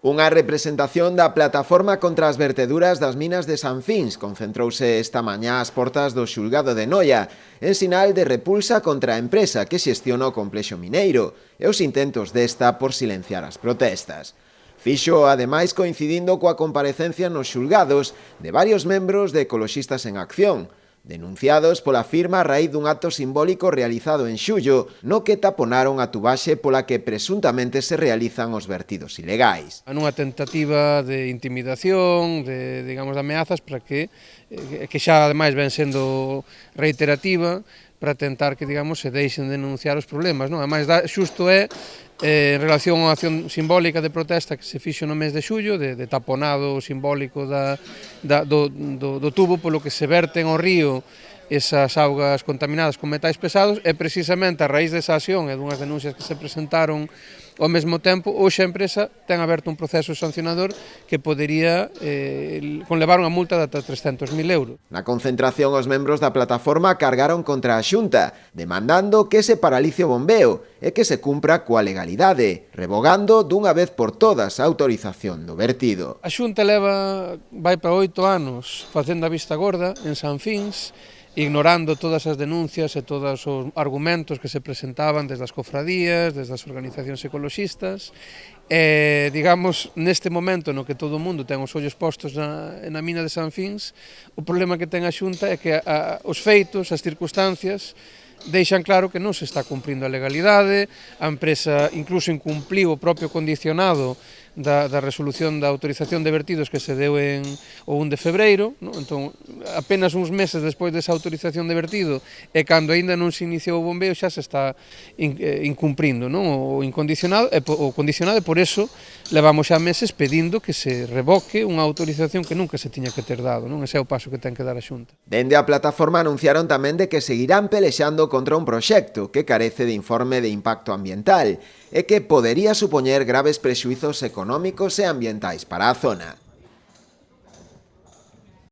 Unha representación da plataforma contra as verteduras das minas de Sanfins concentrouse esta mañá ás portas do xulgado de Noia, en sinal de repulsa contra a empresa que xestiona o complexo mineiro e os intentos desta por silenciar as protestas. Fixo, ademais, coincidindo coa comparecencia nos xulgados de varios membros de Ecoloxistas en Acción, denunciados pola firma a raíz dun acto simbólico realizado en xullo no que taponaron a tubaxe pola que presuntamente se realizan os vertidos ilegais. Nunha tentativa de intimidación, de ameazas para que xa ademais ven sendo reiterativa para tentar que se deixen denunciar os problemas, non? Ademais, xusto é en relación a unha acción simbólica de protesta que se fixo no mes de xullo, de taponado simbólico do tubo polo que se verten ao río esas augas contaminadas con metais pesados, e precisamente a raíz desa acción e dunhas denuncias que se presentaron ao mesmo tempo, hoxe a empresa ten aberto un proceso sancionador que podería conlevar unha multa de ata 300.000 euros. Na concentración, os membros da plataforma cargaron contra a Xunta, demandando que se paralice o bombeo e que se cumpra coa legalidade, revogando dunha vez por todas a autorización do vertido. A Xunta vai para 8 anos facendo a vista gorda en Sanfins, ignorando todas as denuncias e todos os argumentos que se presentaban desde as cofradías, desde as organizacións ecoloxistas. Neste momento no que todo o mundo ten os ollos postos na mina de Sanfins, o problema que ten a Xunta é que os feitos, as circunstancias, deixan claro que non se está cumprindo a legalidade. A empresa incluso incumpliu o propio condicionado da resolución da autorización de vertidos que se deu o 1 de febreiro, non? Entón, apenas uns meses despois desa autorización de vertido e cando aínda non se iniciou o bombeo xa se está incumprindo, non? O condicionado, e por eso levamos xa meses pedindo que se revoque unha autorización que nunca se tiña que ter dado, non? Ese é o paso que ten que dar a Xunta. Dende a plataforma anunciaron tamén de que seguirán pelexando contra un proxecto que carece de informe de impacto ambiental e que podería supoñer graves prexuizos económicos e ambientais para a zona.